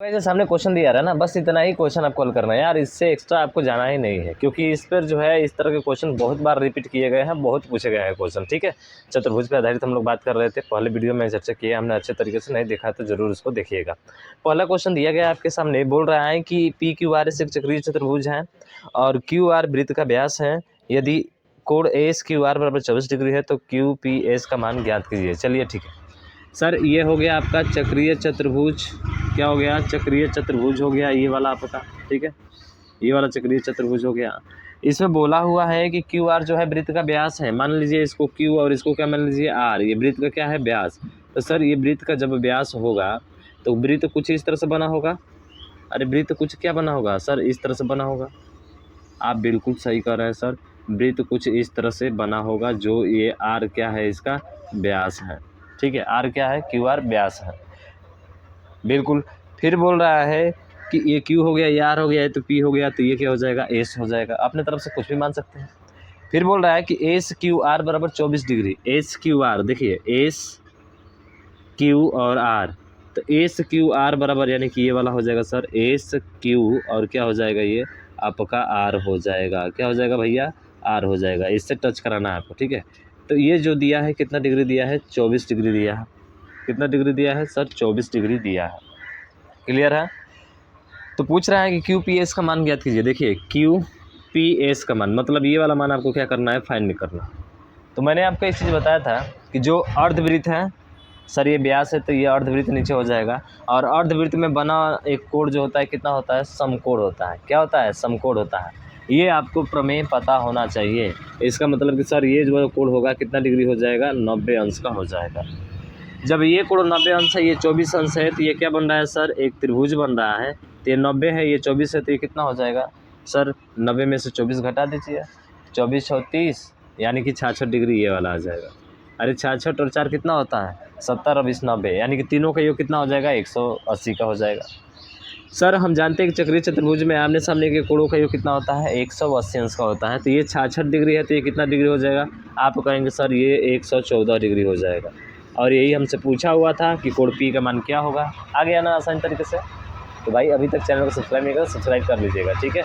वैसे सामने क्वेश्चन दिया रहा है ना, बस इतना ही क्वेश्चन आपको हल करना है यार, इससे एक्स्ट्रा आपको जाना ही नहीं है, क्योंकि इस पर जो है इस तरह के क्वेश्चन बहुत बार रिपीट किए गए हैं, बहुत पूछे गए हैं क्वेश्चन। ठीक है, चतुर्भुज पर आधारित हम लोग बात कर रहे थे, पहले वीडियो में चर्चा किया हमने, अच्छे तरीके से नहीं देखा तो जरूर उसको देखिएगा। पहला क्वेश्चन दिया गया आपके सामने, बोल रहा है कि पी क्यू आर एक चक्रीय चतुर्भुज है और क्यू आर वृत्त का व्यास है। यदि कोण एस क्यू आर बराबर 24 डिग्री है तो क्यू पी एस का मान ज्ञात कीजिए। चलिए ठीक है सर, ये हो गया आपका चक्रीय चतुर्भुज। क्या हो गया? चक्रीय चतुर्भुज हो गया ये वाला आपका। ठीक है, ये वाला चक्रीय चतुर्भुज हो गया। इसमें बोला हुआ है कि क्यू आर जो है वृत्त का व्यास है। मान लीजिए इसको क्यू और इसको क्या मान लीजिए आर, ये वृत्त का क्या है? व्यास। तो सर ये वृत्त का जब व्यास होगा तो वृत्त कुछ इस तरह से बना होगा। अरे वृत्त कुछ क्या बना होगा सर? इस तरह से बना होगा। आप बिल्कुल सही कह रहे हैं सर, वृत्त कुछ इस तरह से बना होगा, जो ये आर क्या है? इसका व्यास है। ठीक है, आर क्या है? क्यू आर व्यास है, बिल्कुल। फिर बोल रहा है कि ये क्यू हो गया, ये आर हो गया, ये तो पी हो गया, तो ये क्या हो जाएगा? एस हो जाएगा। अपने तरफ से कुछ भी मान सकते हैं। फिर बोल रहा है कि एस क्यू आर बराबर 24 डिग्री। एस क्यू आर देखिए, एस क्यू और आर, तो एस क्यू आर बराबर यानी कि ये वाला हो जाएगा सर एस क्यू और क्या हो जाएगा? ये आपका आर हो जाएगा। क्या हो जाएगा भैया? आर हो जाएगा। इससे टच कराना है आपको। ठीक है, तो ये जो दिया है कितना डिग्री दिया है? 24 डिग्री दिया है। कितना डिग्री दिया है सर? 24 डिग्री दिया है। क्लियर है? तो पूछ रहा है कि क्यू पी एस का मान ज्ञात कीजिए। देखिए क्यू पी एस का मान मतलब ये वाला मान आपको क्या करना है? फाइंड करना। तो मैंने आपको एक चीज़ बताया था कि जो अर्धवृत्त है सर, ये व्यास है तो ये अर्धवृत्त नीचे हो जाएगा, और अर्धवृत्त में बना एक कोण जो होता है कितना होता है? समकोण होता है। क्या होता है? समकोण होता है। ये आपको प्रमेय पता होना चाहिए। इसका मतलब कि सर ये जो कोण होगा कितना डिग्री हो जाएगा? 90 अंश का हो जाएगा। जब ये कोण 90 अंश है, ये 24 अंश है, तो ये क्या बन रहा है सर? एक त्रिभुज बन रहा है। तो ये 90 है, ये 24 है, तो ये कितना हो जाएगा सर? 90 में से 24 घटा दीजिए, 24 और 30 यानी कि 66 डिग्री ये वाला आ जाएगा। अरे 66 और 4 कितना होता है? 70 और 20 90, यानी कि तीनों का योग कितना हो जाएगा? 180 का हो जाएगा। सर हम जानते हैं कि चक्रीय चतुर्भुज में आमने सामने के कोणों का योग कितना होता है? 180 अंश का होता है। तो ये 66 डिग्री है, तो ये कितना डिग्री हो जाएगा? आप कहेंगे सर ये 114 डिग्री हो जाएगा। और यही हमसे पूछा हुआ था कि कोण पी का मान क्या होगा। आ गया ना आसान तरीके से? तो भाई अभी तक चैनल को सब्सक्राइब नहीं करा, सब्सक्राइब कर लीजिएगा। ठीक है,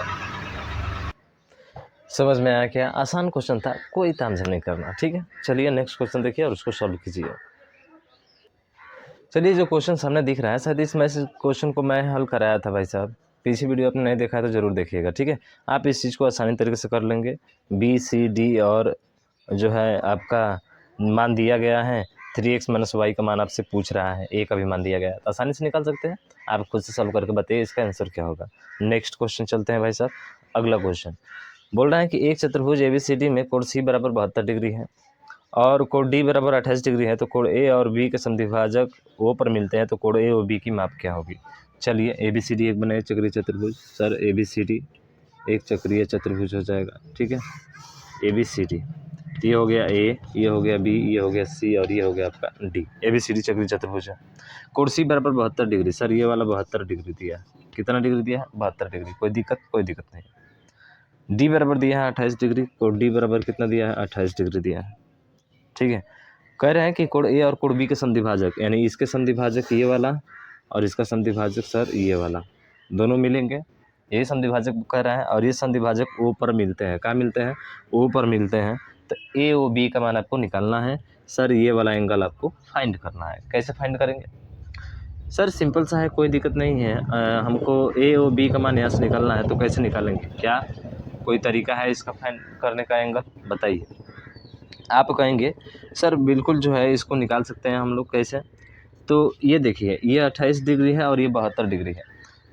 समझ में आया क्या? आसान क्वेश्चन था, कोई तामझाम नहीं करना। ठीक है, चलिए नेक्स्ट क्वेश्चन देखिए और उसको सॉल्व कीजिए। चलिए, जो क्वेश्चन सामने दिख रहा है शायद इस क्वेश्चन को मैं हल कराया था भाई साहब। पीछे वीडियो आपने नहीं देखा है तो ज़रूर देखिएगा। ठीक है, आप इस चीज़ को आसानी तरीके से कर लेंगे। बी सी डी और जो है आपका मान दिया गया है, 3x - y का मान आपसे पूछ रहा है, a का भी मान दिया गया है, तो आसानी से निकाल सकते हैं। आप खुद से सॉल्व करके बताइए इसका आंसर क्या होगा। नेक्स्ट क्वेश्चन चलते हैं भाई साहब। अगला क्वेश्चन बोल रहा है कि एक चतुर्भुज ABCD में कोण C बराबर 72 डिग्री है और कोण D बराबर 28 डिग्री है, तो कोण A और B के समद्विभाजक O पर मिलते हैं, तो कोण A और B की माप क्या होगी? चलिए, ABCD एक बने चक्रीय चतुर्भुज। सर ABCD एक चक्रीय चतुर्भुज हो जाएगा। ठीक है, ABCD, ये हो गया A, ये हो गया B, ये हो गया C और ये हो गया आपका D। ABCD चक्रीय चतुर्भुज है। कोण C बराबर 72 डिग्री। सर ये वाला 72 डिग्री दिया है। कितना डिग्री दिया है? 72 डिग्री। कोई दिक्कत? कोई दिक्कत नहीं। डी बराबर दिया है 28 डिग्री। कोण डी बराबर कितना दिया है? 28 डिग्री दिया है। ठीक है, कह रहे हैं कि कोण ए और कोण बी के समद्विभाजक, यानी इसके समद्विभाजक ये वाला और इसका समद्विभाजक सर ये वाला, दोनों मिलेंगे। ये समद्विभाजक कह रहा है और ये समद्विभाजक ओ पर मिलते हैं। कहाँ मिलते हैं? ओ पर मिलते हैं। तो ए ओ बी का मान आपको निकालना है। सर ये वाला एंगल आपको फाइंड करना है। कैसे फाइंड करेंगे? सर सिंपल सा है, कोई दिक्कत नहीं है। हमको ए और बी का मान यहाँ से निकालना है, तो कैसे निकालेंगे? क्या कोई तरीका है इसका फाइंड करने का एंगल? बताइए। आप कहेंगे सर बिल्कुल जो है इसको निकाल सकते हैं हम लोग। कैसे? तो ये देखिए, ये 28 डिग्री है और ये 72 डिग्री है।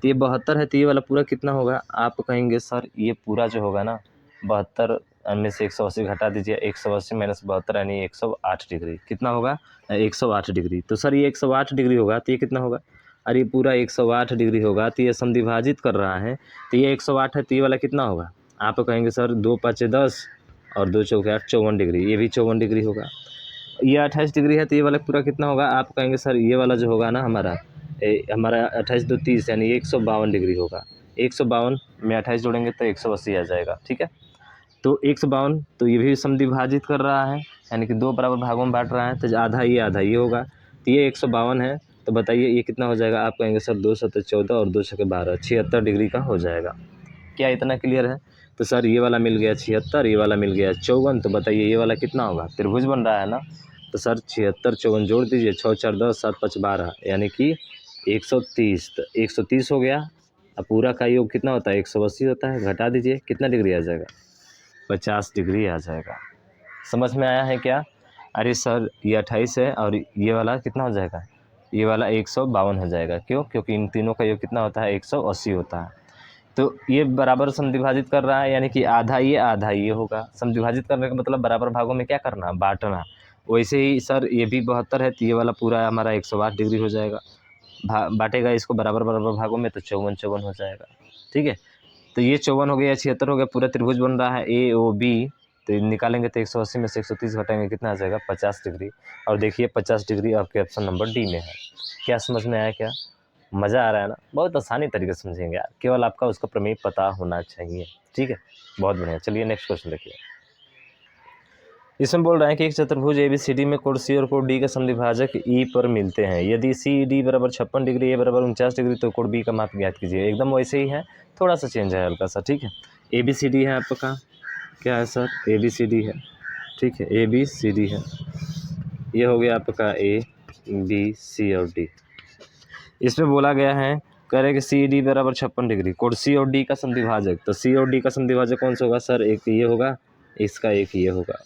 तो ये 72 है, तो ये वाला पूरा कितना होगा? आप कहेंगे सर ये पूरा जो होगा ना 72 में से 180 घटा दीजिए, 180 - 72 यानी 108 डिग्री। कितना होगा? 108 डिग्री। तो सर ये 108 डिग्री होगा, तो ये कितना होगा? अरे पूरा 108 डिग्री होगा, तो ये समद्विभाजित कर रहा है, तो ये 108 है, तो ये वाला कितना होगा? आप कहेंगे सर 2 × 5 = 10 और 2 × 4 = 8, 54 डिग्री। ये भी 54 डिग्री होगा। ये 28 डिग्री है, तो ये वाला पूरा कितना होगा? आप कहेंगे सर ये वाला जो होगा ना हमारा 28 × 2 = 30 यानी 152 डिग्री होगा। 152 में 28 जोड़ेंगे तो 180 आ जाएगा। ठीक है, तो 152, तो ये भी समद्विभाजित कर रहा है, यानी कि 2 बराबर भागों में बांट रहा है, तो आधा ये होगा। तो ये 152 है, तो बताइए ये कितना हो जाएगा। आप कहेंगे सर 2 7 14 और 2 6 12 76 डिग्री का हो जाएगा। क्या इतना क्लियर है? तो सर ये वाला मिल गया 76, ये वाला मिल गया 54, तो बताइए ये वाला कितना होगा। त्रिभुज बन रहा है ना, तो सर 76 54 जोड़ दीजिए, 6 4 10 7 5 12 यानी कि 130। तो 130 हो गया। अब पूरा का योग कितना होता है, 180 होता है। घटा दीजिए, कितना डिग्री आ जाएगा, 50 डिग्री आ जाएगा। समझ में आया है क्या? अरे सर ये 28 है और ये वाला कितना हो जाएगा, ये वाला 152 हो जाएगा। क्यों? क्योंकि इन तीनों का योग कितना होता है, 180 होता है। तो ये बराबर समद्विभाजित कर रहा है, यानी कि आधा ये होगा। समद्विभाजित करने का मतलब बराबर भागों में क्या करना, बांटना। वैसे ही सर ये भी 72 है, तो ये वाला पूरा हमारा 108 डिग्री हो जाएगा। बांटेगा इसको बराबर बराबर भागों में, तो 54 54 हो जाएगा। ठीक है, तो ये 54 हो गया, 76 हो गया। पूरा त्रिभुज बन रहा है ए ओ बी, तो निकालेंगे तो 180 में से 130 घटाएंगे, कितना आ जाएगा, 50 डिग्री। और देखिए 50 डिग्री आपके ऑप्शन नंबर डी में है। क्या समझ में आया क्या? मज़ा आ रहा है ना? बहुत आसानी तरीके से समझेंगे यार, केवल आपका उसका प्रमेय पता होना चाहिए। ठीक है, बहुत बढ़िया। चलिए नेक्स्ट क्वेश्चन देखिए। इसमें बोल रहा है कि एक चतुर्भुज ABCD में कोण C और कोण D का समद्विभाजक E पर मिलते हैं। यदि CD बराबर 56 डिग्री, A बराबर 49 डिग्री, तो कोण B का माप ज्ञात कीजिए। एकदम वैसे ही है, थोड़ा सा चेंज है हल्का सा। ठीक है, ABCD है आपका, क्या है सर, ABCD है। ठीक है, ABCD है, ये हो गया आपका A B C और D। इसमें बोला गया है, कह रहे कि CD बराबर 56 डिग्री, कोण C और D का समद्विभाजक। तो C और D का समद्विभाजक कौन सा होगा सर, एक ये होगा, इसका एक ये होगा।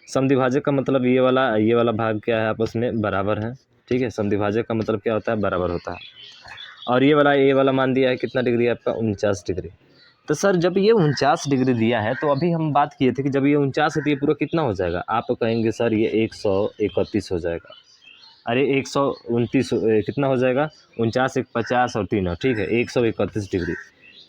समद्विभाजक का मतलब ये वाला भाग क्या है, आपस में बराबर है। ठीक है, समद्विभाजक का मतलब क्या होता है, बराबर होता है। और ये वाला मान दिया है कितना डिग्री आपका, 49 डिग्री। तो सर जब ये 49 डिग्री दिया है, तो अभी हम बात किए थे कि जब ये 49 है तो ये पूरा कितना हो जाएगा। आप कहेंगे सर ये 131 हो जाएगा। अरे 129 कितना हो जाएगा, 49 1 50 और 3 ठीक है, 131 डिग्री।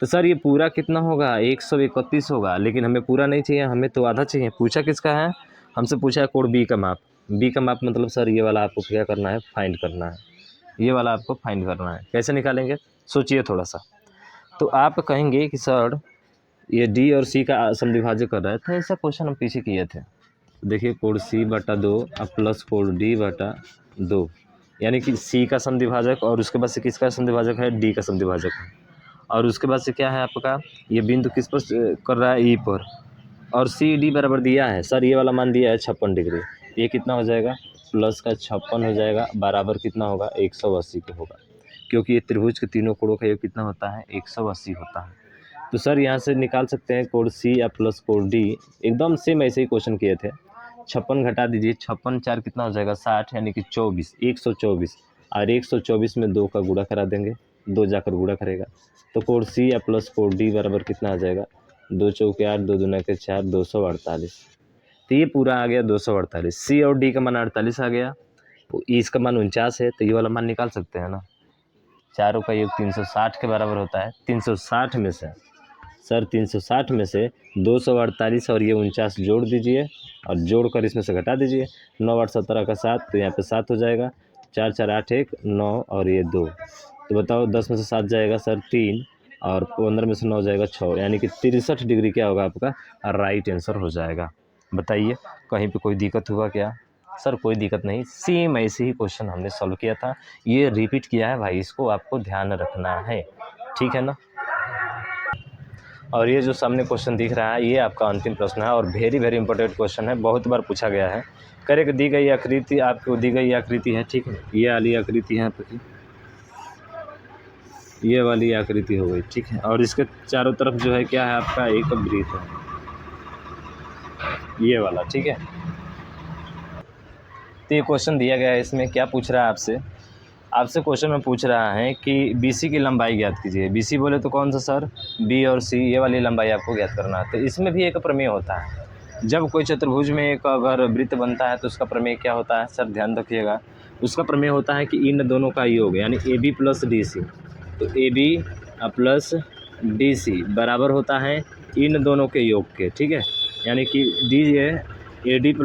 तो सर ये पूरा कितना होगा, 131 होगा। लेकिन हमें पूरा नहीं चाहिए, हमें तो आधा चाहिए। पूछा किसका है, हमसे पूछा है कोण बी का माप। बी का माप मतलब सर ये वाला आपको क्या करना है, फाइंड करना है। ये वाला आपको फाइंड करना है। कैसे निकालेंगे, सोचिए थोड़ा सा। तो आप कहेंगे कि सर ये डी और सी का समद्विभाजक कर रहा है, तो ऐसा क्वेश्चन हम पीछे किए थे। देखिए कोण C बटा 2 अब प्लस कोण D बटा 2, यानी कि C का समद्विभाजक, और उसके बाद से किसका समद्विभाजक है, D का समद्विभाजक है। और उसके बाद से क्या है आपका, ये बिंदु किस पर कर रहा है, E पर। और CD बराबर दिया है सर, ये वाला मान दिया है 56 डिग्री। ये कितना हो जाएगा, प्लस का 56 हो जाएगा, बराबर कितना होगा, 180 के होगा। क्योंकि ये त्रिभुज के तीनों कोणों का योग कितना होता है, 180 होता है। तो सर यहाँ से निकाल सकते हैं कोण C या प्लस कोण D। एकदम सेम ऐसे ही क्वेश्चन किए थे। 56 घटा दीजिए, 56 4 कितना हो जाएगा, 60, यानी कि 24, 124। और 124 में 2 का गुणा करा देंगे, 2 जाकर गुणा करेगा। तो कोण C या प्लस कोण D बराबर कितना आ जाएगा, 2 चौके 8, 2 दूना के 4, 248। तो ये पूरा आ गया 248। C और D का मान 48 आ गया, तो इसका मान 49 है, तो ये वाला मान निकाल सकते हैं ना। चारों का योग 360 के बराबर होता है। 360 में से सर 360 में से 248 और ये 49 जोड़ दीजिए, और जोड़कर इसमें से घटा दीजिए। 9 8 17 का 7, तो यहाँ पे 7 हो जाएगा। 4 4 8 1 9 और ये 2, तो बताओ 10 में से 7 जाएगा सर 3, और 15 में से 9 जाएगा 6, यानी कि 63 डिग्री क्या होगा आपका, राइट आंसर हो जाएगा। बताइए कहीं पे कोई दिक्कत हुआ क्या? सर कोई दिक्कत नहीं, सेम ऐसे ही क्वेश्चन हमने सॉल्व किया था, ये रिपीट किया है भाई, इसको आपको ध्यान रखना है। ठीक है ना। और ये जो सामने क्वेश्चन दिख रहा है, ये आपका अंतिम प्रश्न है, और वेरी वेरी इंपॉर्टेंट क्वेश्चन है, बहुत बार पूछा गया है। करेक्ट दी गई आकृति, आपको दी गई आकृति है, ठीक है, ये वाली आकृति है आपकी, ये वाली आकृति हो गई, ठीक है। और इसके चारों तरफ जो है क्या है आपका, एक वृत्त है, ये वाला, ठीक है। तो ये क्वेश्चन दिया गया है, इसमें क्या पूछ रहा है आपसे क्वेश्चन में पूछ रहा है कि BC की लंबाई ज्ञात कीजिए। BC बोले तो कौन सा सर, B और C, ये वाली लंबाई आपको ज्ञात करना है। तो इसमें भी एक प्रमेय होता है, जब कोई चतुर्भुज में एक अगर वृत्त बनता है तो उसका प्रमेय क्या होता है सर, ध्यान रखिएगा। उसका प्रमेय होता है कि इन दोनों का योग, यानी AB प्लस DC। तो AB प्लस DC बराबर होता है इन दोनों के योग के, ठीक है। यानी कि D है AD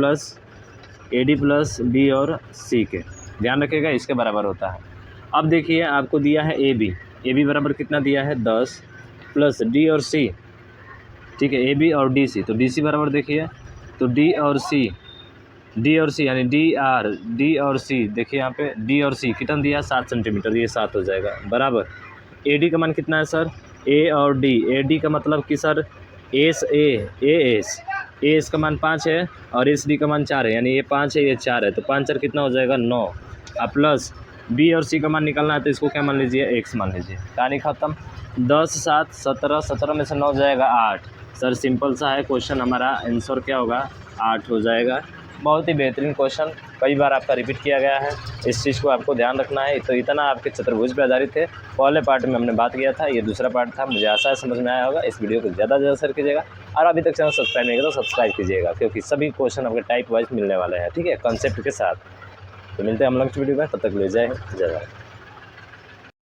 प्लस B और C के, ध्यान रखिएगा, इसके बराबर होता है। अब देखिए आपको दिया है AB बराबर कितना दिया है, 10 प्लस D और C, ठीक है, AB और DC। तो DC बराबर देखिए, तो D और C डी और सी यानी डी और सी, देखिए यहाँ पे डी और सी कितना दिया 7 सेंटीमीटर, ये 7 हो जाएगा बराबर। ए डी का मान कितना है सर, ए और डी, ए डी का मतलब कि सर एस ए एस का मान 5 है और एस डी का मान 4 है, यानी ये 5 है ये 4 है, तो 5 4 कितना हो जाएगा 9। अब प्लस बी और सी का मान निकालना है तो इसको क्या मान लीजिए एक्स मान लीजिए। कहानी ख़त्म। 10 7 17, 17 में से 9 जाएगा 8। सर सिंपल सा है क्वेश्चन, हमारा आंसर क्या होगा 8 हो जाएगा। बहुत ही बेहतरीन क्वेश्चन, कई बार आपका रिपीट किया गया है, इस चीज़ को आपको ध्यान रखना है। तो इतना आपके चतुर्भुज पर आधारित थे। पहले पार्ट में हमने बात किया था, ये दूसरा पार्ट था। मुझे आशा है समझ में आया होगा। इस वीडियो को ज़्यादा से ज़्यादा शेयर कीजिएगा और अभी तक चैनल सब्सक्राइब नहीं किया तो सब्सक्राइब कीजिएगा, क्योंकि सभी क्वेश्चन आपके टाइप वाइज मिलने वाले हैं, ठीक है, कॉन्सेप्ट के साथ। तो मिलते हैं हम नेक्स्ट वीडियो में, तब तक ले जाए जय भारत।